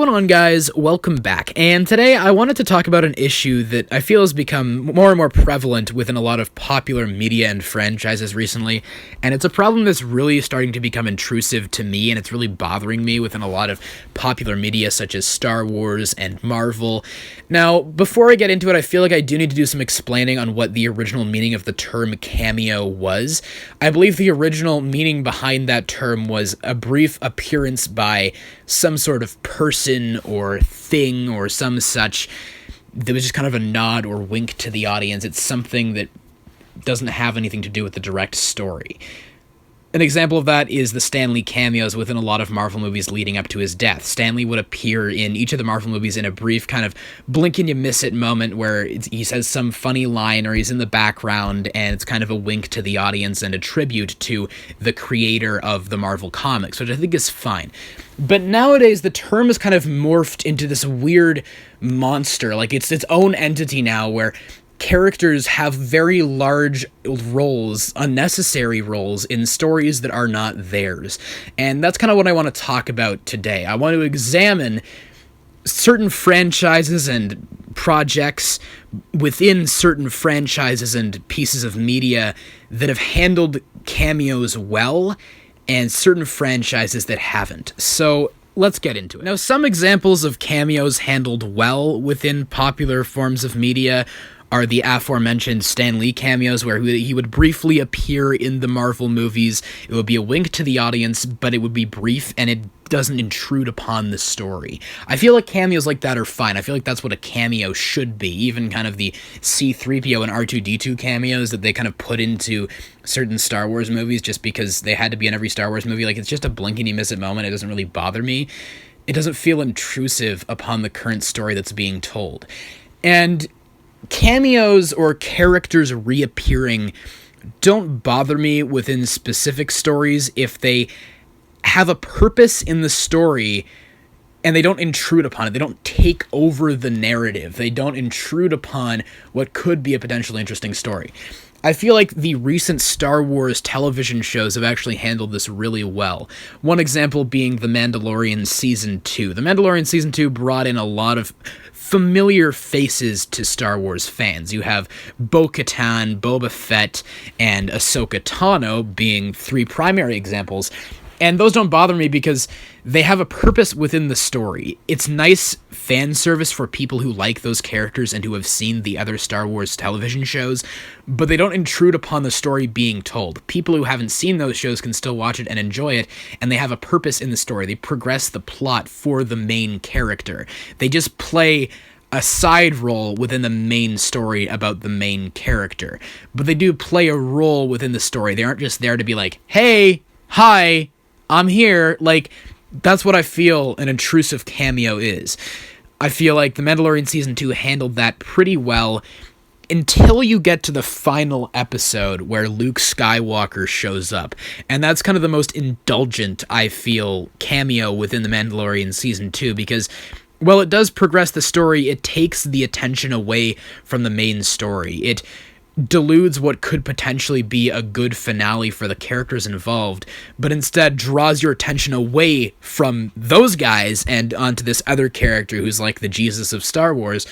What's going on, guys? Welcome back. And today I wanted to talk about an issue that I feel has become more and more prevalent within a lot of popular media and franchises recently, and it's a problem that's really starting to become intrusive to me, and it's really bothering me within a lot of popular media such as Star Wars and Marvel. Now, before I get into it, I feel like I do need to do some explaining on what the original meaning of the term cameo was. I believe the original meaning behind that term was a brief appearance by some sort of person or thing or some such that was just kind of a nod or wink to the audience. It's something that doesn't have anything to do with the direct story. An example of that is the Stan Lee cameos within a lot of Marvel movies leading up to his death. Stan Lee would appear in each of the Marvel movies in a brief kind of blink and you miss it moment where he says some funny line or he's in the background and it's kind of a wink to the audience and a tribute to the creator of the Marvel comics, which I think is fine. But nowadays, the term has kind of morphed into this weird monster. Like, it's its own entity now where characters have very large roles, unnecessary roles, in stories that are not theirs. And that's kind of what I want to talk about today. I want to examine certain franchises and projects within certain franchises and pieces of media that have handled cameos well, and certain franchises that haven't. So let's get into it. Now, some examples of cameos handled well within popular forms of media are the aforementioned Stan Lee cameos, where he would briefly appear in the Marvel movies. It would be a wink to the audience, but it would be brief, and it doesn't intrude upon the story. I feel like cameos like that are fine. I feel like that's what a cameo should be. Even kind of the C-3PO and R2-D2 cameos that they kind of put into certain Star Wars movies just because they had to be in every Star Wars movie. Like, it's just a blink and you miss it moment. It doesn't really bother me. It doesn't feel intrusive upon the current story that's being told. And cameos or characters reappearing don't bother me within specific stories if they have a purpose in the story and they don't intrude upon it. They don't take over the narrative. They don't intrude upon what could be a potentially interesting story. I feel like the recent Star Wars television shows have actually handled this really well. One example being the Mandalorian Season 2. The Mandalorian Season 2 brought in a lot of familiar faces to Star Wars fans. You have Bo-Katan, Boba Fett, and Ahsoka Tano being three primary examples. And those don't bother me because they have a purpose within the story. It's nice fan service for people who like those characters and who have seen the other Star Wars television shows, but they don't intrude upon the story being told. People who haven't seen those shows can still watch it and enjoy it, and they have a purpose in the story. They progress the plot for the main character. They just play a side role within the main story about the main character. But they do play a role within the story. They aren't just there to be like, hey, hi, I'm here. Like, that's what I feel an intrusive cameo is. I feel like the Mandalorian Season 2 handled that pretty well until you get to the final episode where Luke Skywalker shows up. And that's kind of the most indulgent, I feel, cameo within the Mandalorian Season 2 because while it does progress the story, it takes the attention away from the main story. It deludes what could potentially be a good finale for the characters involved, but instead draws your attention away from those guys and onto this other character who's like the Jesus of Star Wars.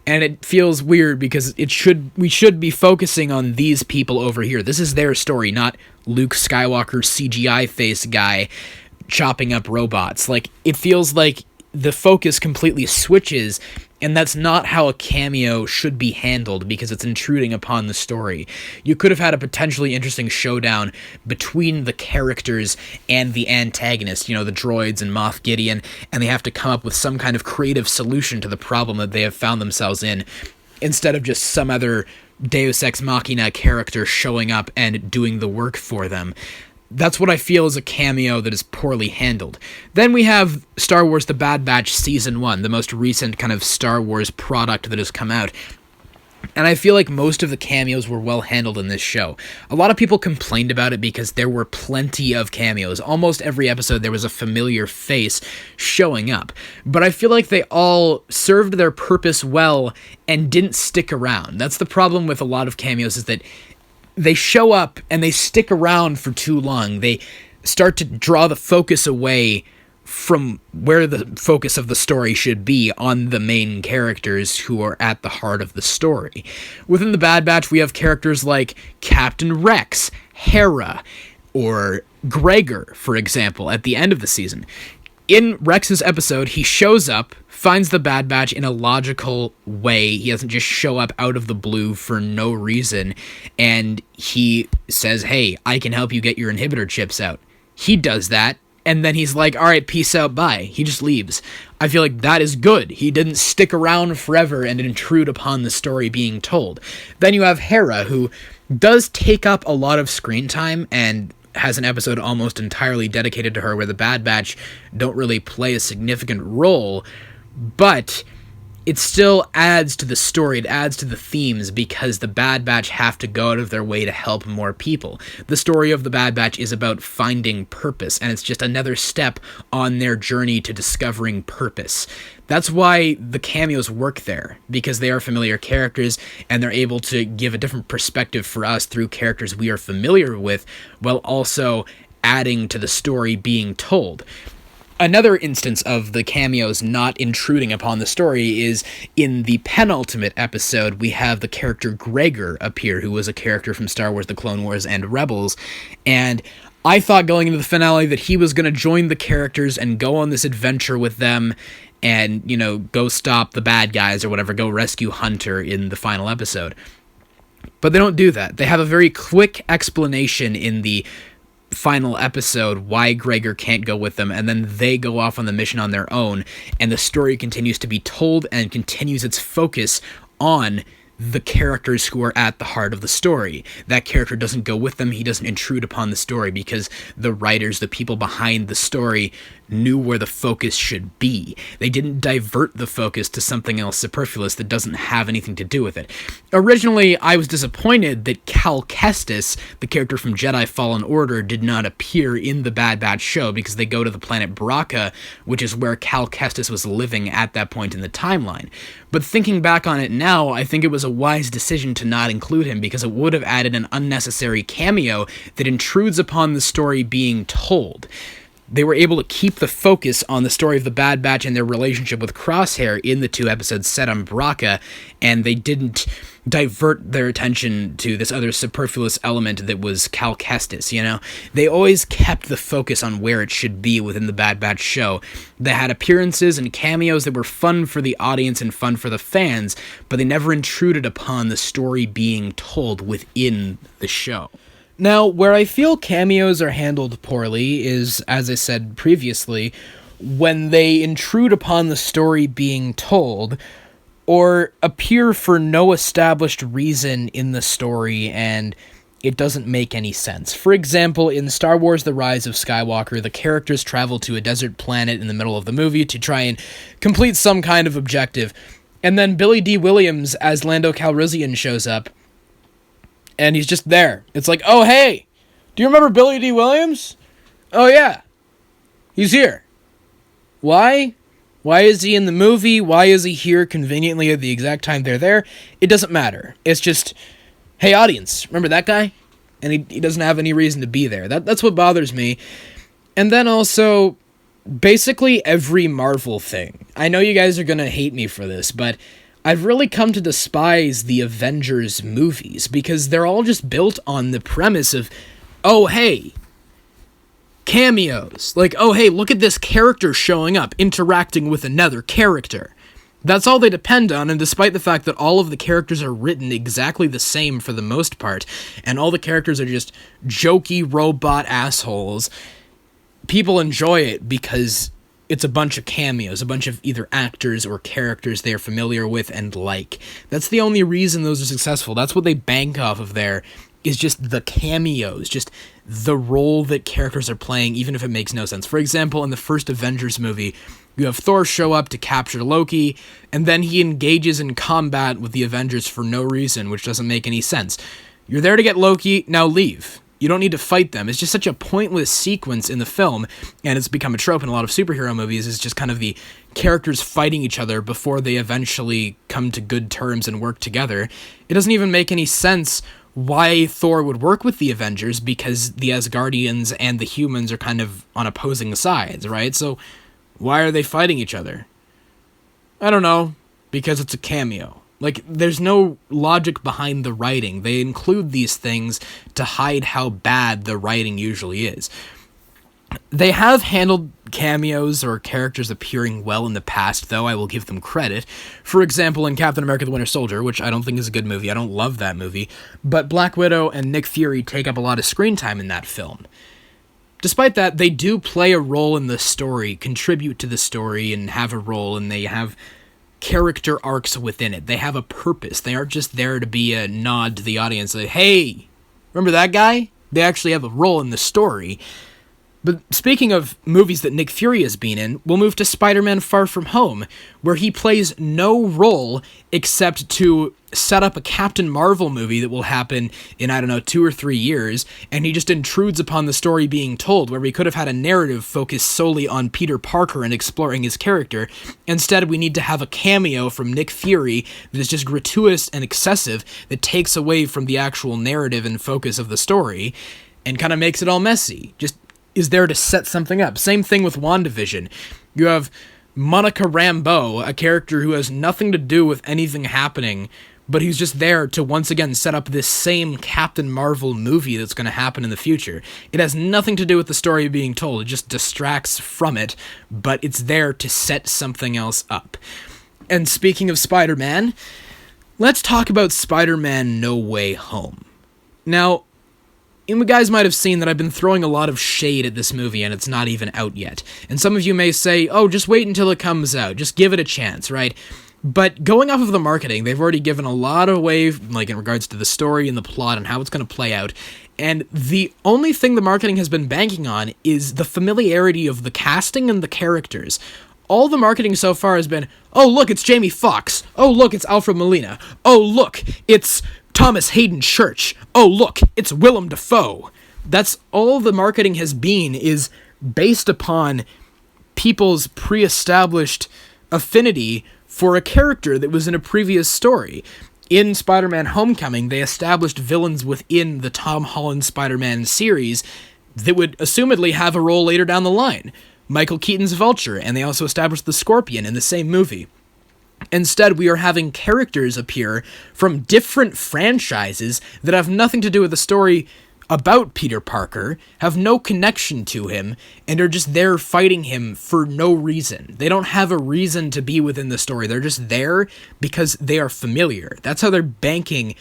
And it feels weird because we should be focusing on these people over here. This is their story, not Luke Skywalker CGI face guy chopping up robots. Like, it feels like the focus completely switches, and that's not how a cameo should be handled because it's intruding upon the story. You could have had a potentially interesting showdown between the characters and the antagonist, the droids and Moff Gideon, and they have to come up with some kind of creative solution to the problem that they have found themselves in, instead of just some other Deus Ex Machina character showing up and doing the work for them. That's what I feel is a cameo that is poorly handled. Then we have Star Wars The Bad Batch Season 1, the most recent kind of Star Wars product that has come out. And I feel like most of the cameos were well handled in this show. A lot of people complained about it because there were plenty of cameos. Almost every episode there was a familiar face showing up. But I feel like they all served their purpose well and didn't stick around. That's the problem with a lot of cameos, is that they show up and they stick around for too long. They start to draw the focus away from where the focus of the story should be on the main characters who are at the heart of the story. Within the Bad Batch, we have characters like Captain Rex, Hera, or Gregor, for example, at the end of the season. In Rex's episode, he shows up, finds the Bad Batch in a logical way. He doesn't just show up out of the blue for no reason, and he says, hey, I can help you get your inhibitor chips out. He does that, and then he's like, all right, peace out, bye. He just leaves. I feel like that is good. He didn't stick around forever and intrude upon the story being told. Then you have Hera, who does take up a lot of screen time and has an episode almost entirely dedicated to her where the Bad Batch don't really play a significant role, but it still adds to the story, it adds to the themes, because the Bad Batch have to go out of their way to help more people. The story of the Bad Batch is about finding purpose, and it's just another step on their journey to discovering purpose. That's why the cameos work there, because they are familiar characters, and they're able to give a different perspective for us through characters we are familiar with, while also adding to the story being told. Another instance of the cameos not intruding upon the story is in the penultimate episode. We have the character Gregor appear, who was a character from Star Wars: The Clone Wars and Rebels, and I thought going into the finale that he was going to join the characters and go on this adventure with them and, you know, go stop the bad guys or whatever, go rescue Hunter in the final episode. But they don't do that. They have a very quick explanation in the final episode why Gregor can't go with them, and then they go off on the mission on their own, and the story continues to be told and continues its focus on the characters who are at the heart of the story. That character doesn't go with them, he doesn't intrude upon the story, because the writers, the people behind the story, knew where the focus should be. They didn't divert the focus to something else superfluous that doesn't have anything to do with it. Originally, I was disappointed that Cal Kestis, the character from Jedi Fallen Order, did not appear in the Bad Batch show, because they go to the planet Bracca, which is where Cal Kestis was living at that point in the timeline. But thinking back on it now, I think it was a wise decision to not include him, because it would have added an unnecessary cameo that intrudes upon the story being told. They were able to keep the focus on the story of the Bad Batch and their relationship with Crosshair in the 2 episodes set on Bracca, and they didn't divert their attention to this other superfluous element that was Cal Kestis, you know? They always kept the focus on where it should be within the Bad Batch show. They had appearances and cameos that were fun for the audience and fun for the fans, but they never intruded upon the story being told within the show. Now, where I feel cameos are handled poorly is, as I said previously, when they intrude upon the story being told, or appear for no established reason in the story and it doesn't make any sense. For example, in Star Wars: The Rise of Skywalker, the characters travel to a desert planet in the middle of the movie to try and complete some kind of objective, and then Billy D. Williams as Lando Calrissian shows up, and he's just there. It's like, oh, hey, do you remember Billy D. Williams? Oh, yeah, he's here. Why? Why is he in the movie? Why is he here conveniently at the exact time they're there? It doesn't matter. It's just, hey, audience, remember that guy? And he doesn't have any reason to be there. That's what bothers me. And then also, basically every Marvel thing. I know you guys are going to hate me for this, but I've really come to despise the Avengers movies, because they're all just built on the premise of, oh, hey, cameos. Like, oh, hey, look at this character showing up, interacting with another character. That's all they depend on, and despite the fact that all of the characters are written exactly the same for the most part, and all the characters are just jokey robot assholes, people enjoy it because it's a bunch of cameos, a bunch of either actors or characters they're familiar with and like. That's the only reason those are successful. That's what they bank off of there, is just the cameos, just the role that characters are playing, even if it makes no sense. For example, in the first Avengers movie, you have Thor show up to capture Loki, and then he engages in combat with the Avengers for no reason, which doesn't make any sense. You're there to get Loki, now leave. You don't need to fight them. It's just such a pointless sequence in the film, and it's become a trope in a lot of superhero movies. It's just kind of the characters fighting each other before they eventually come to good terms and work together. It doesn't even make any sense why Thor would work with the Avengers, because the Asgardians and the humans are kind of on opposing sides, right? So Why are they fighting each other? I don't know, because it's a cameo. Like, there's no logic behind the writing. They include these things to hide how bad the writing usually is. They have handled cameos or characters appearing well in the past, though. I will give them credit. For example, in Captain America the Winter Soldier, which I don't think is a good movie. I don't love that movie. But Black Widow and Nick Fury take up a lot of screen time in that film. Despite that, they do play a role in the story, contribute to the story, and have a role, and they have character arcs within it. They have a purpose. They aren't just there to be a nod to the audience, like, hey, remember that guy? They actually have a role in the story. But speaking of movies that Nick Fury has been in, we'll move to Spider-Man Far From Home, where he plays no role except to set up a Captain Marvel movie that will happen in, 2 or 3 years, and he just intrudes upon the story being told, where we could have had a narrative focused solely on Peter Parker and exploring his character. Instead, we need to have a cameo from Nick Fury that is just gratuitous and excessive, that takes away from the actual narrative and focus of the story, and kind of makes it all messy. Just is there to set something up. Same thing with WandaVision. You have Monica Rambeau, a character who has nothing to do with anything happening, but he's just there to once again set up this same Captain Marvel movie that's going to happen in the future. It has nothing to do with the story being told. It just distracts from it, but it's there to set something else up. And speaking of Spider-Man, let's talk about Spider-Man No Way Home. Now, you guys might have seen that I've been throwing a lot of shade at this movie, and it's not even out yet. And some of you may say, oh, just wait until it comes out. Just give it a chance, right? But going off of the marketing, they've already given a lot away, like in regards to the story and the plot and how it's going to play out. And the only thing the marketing has been banking on is the familiarity of the casting and the characters. All the marketing so far has been, oh, look, it's Jamie Foxx. Oh, look, it's Alfred Molina. Oh, look, it's Thomas Hayden Church. Oh, look, it's Willem Dafoe. That's all the marketing has been, is based upon people's pre-established affinity for a character that was in a previous story. In Spider-Man Homecoming, they established villains within the Tom Holland Spider-Man series that would assumedly have a role later down the line. Michael Keaton's Vulture, and they also established the Scorpion in the same movie. Instead, we are having characters appear from different franchises that have nothing to do with the story about Peter Parker, have no connection to him, and are just there fighting him for no reason. They don't have a reason to be within the story. They're just there because they are familiar. That's how they're banking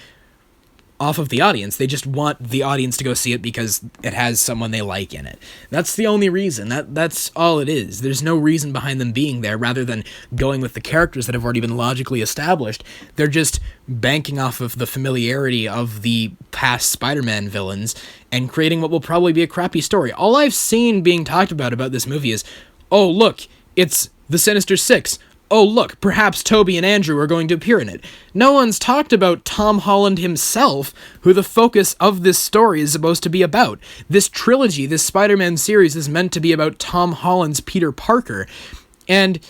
off of the audience. They just want the audience to go see it because it has someone they like in it. That's the only reason. That's all it is. There's no reason behind them being there rather than going with the characters that have already been logically established. They're just banking off of the familiarity of the past Spider-Man villains and creating what will probably be a crappy story. All I've seen being talked about this movie is, oh, look, it's the Sinister Six. Oh, look, perhaps Toby and Andrew are going to appear in it. No one's talked about Tom Holland himself, who the focus of this story is supposed to be about. This trilogy, this Spider-Man series, is meant to be about Tom Holland's Peter Parker. And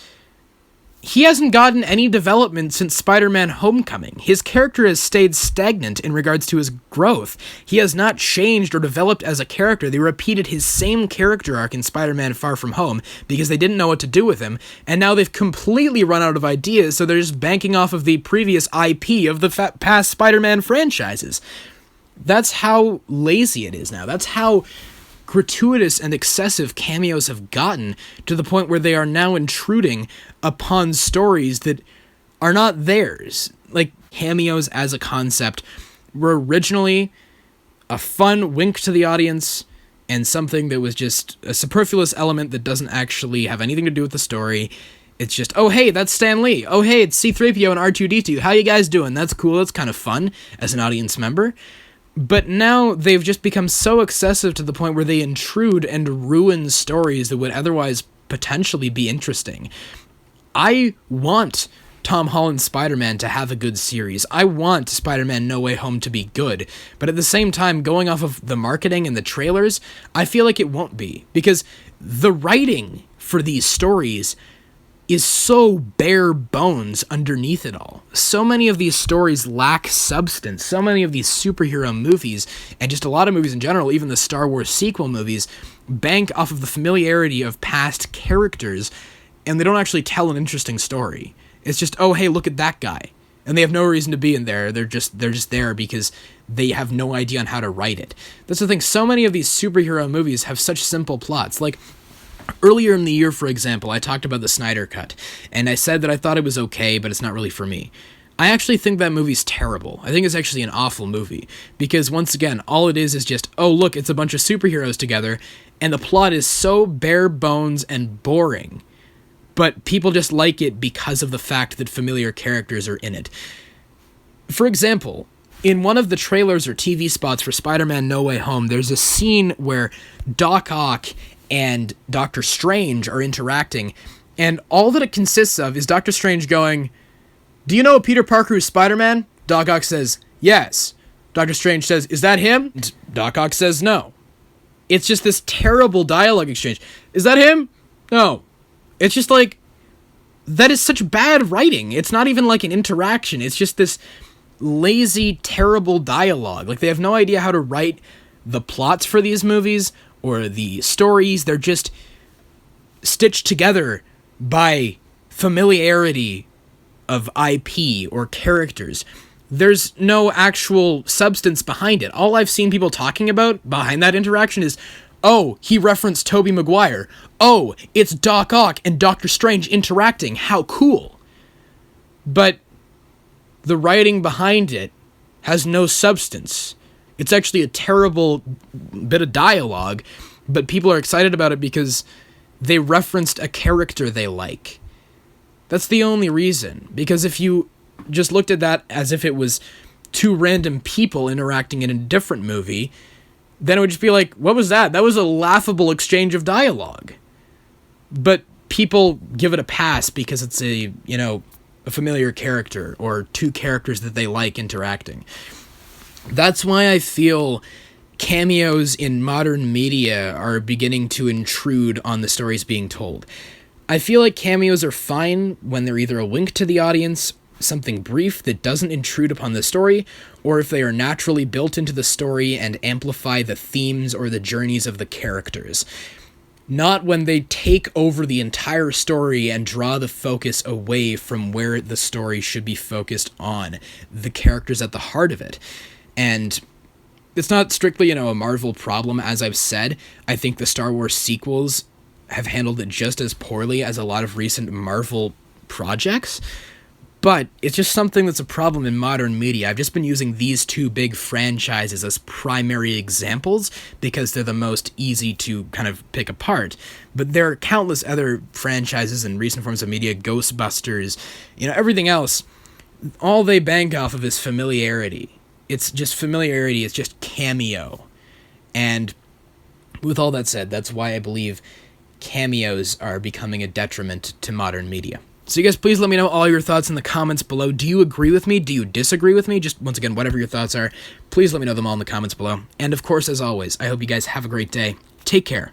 he hasn't gotten any development since Spider-Man Homecoming. His character has stayed stagnant in regards to his growth. He has not changed or developed as a character. They repeated his same character arc in Spider-Man Far From Home because they didn't know what to do with him, and now they've completely run out of ideas, so they're just banking off of the previous IP of the past Spider-Man franchises. That's how lazy it is now. That's how gratuitous and excessive cameos have gotten, to the point where they are now intruding upon stories that are not theirs. Like, cameos as a concept were originally a fun wink to the audience and something that was just a superfluous element that doesn't actually have anything to do with the story. It's just, oh, hey, that's Stan Lee. Oh, hey, it's C-3PO and R2-D2. How you guys doing? That's cool. That's kind of fun as an audience member. But now they've just become so excessive to the point where they intrude and ruin stories that would otherwise potentially be interesting. I want Tom Holland's Spider-Man to have a good series. I want Spider-Man No Way Home to be good. But at the same time, going off of the marketing and the trailers, I feel like it won't be. Because the writing for these stories is so bare bones underneath it all. So many of these stories lack substance. So many of these superhero movies, and just a lot of movies in general, even the Star Wars sequel movies, bank off of the familiarity of past characters and they don't actually tell an interesting story. It's just, oh, hey, look at that guy. And they have no reason to be in there. They're just there because they have no idea on how to write it. That's the thing. So many of these superhero movies have such simple plots. Like, earlier in the year, for example, I talked about the Snyder Cut, and I said that I thought it was okay, but it's not really for me. I actually think that movie's terrible. I think it's actually an awful movie, because once again, all it is just, oh look, it's a bunch of superheroes together, and the plot is so bare bones and boring, but people just like it because of the fact that familiar characters are in it. For example, in one of the trailers or TV spots for Spider-Man No Way Home, there's a scene where Doc Ock and Doctor Strange are interacting, and all that it consists of is Doctor Strange going, "Do you know Peter Parker is Spider-Man?" Doc Ock says, "Yes." Doctor Strange says, "Is that him?" And Doc Ock says, "No." It's just this terrible dialogue exchange. "Is that him?" "No." It's just like, that is such bad writing. It's not even like an interaction. It's just this lazy, terrible dialogue. Like, they have no idea how to write the plots for these movies or the stories. They're just stitched together by familiarity of IP or characters. There's no actual substance behind it. All I've seen people talking about behind that interaction is, oh, he referenced Tobey Maguire. Oh, it's Doc Ock and Doctor Strange interacting. How cool. But the writing behind it has no substance. It's actually a terrible bit of dialogue, but people are excited about it because they referenced a character they like. That's the only reason. Because if you just looked at that as if it was two random people interacting in a different movie, then it would just be like, what was that? That was a laughable exchange of dialogue. But people give it a pass because it's a familiar character or two characters that they like interacting. That's why I feel cameos in modern media are beginning to intrude on the stories being told. I feel like cameos are fine when they're either a wink to the audience, something brief that doesn't intrude upon the story, or if they are naturally built into the story and amplify the themes or the journeys of the characters. Not when they take over the entire story and draw the focus away from where the story should be focused on, the characters at the heart of it. And it's not strictly, a Marvel problem, as I've said. I think the Star Wars sequels have handled it just as poorly as a lot of recent Marvel projects, but it's just something that's a problem in modern media. I've just been using these two big franchises as primary examples because they're the most easy to kind of pick apart, but there are countless other franchises in recent forms of media, Ghostbusters, everything else. All they bank off of is familiarity. It's just familiarity, it's just cameo. And with all that said, that's why I believe cameos are becoming a detriment to modern media. So you guys, please let me know all your thoughts in the comments below. Do you agree with me? Do you disagree with me? Just, once again, whatever your thoughts are, please let me know them all in the comments below. And of course, as always, I hope you guys have a great day. Take care.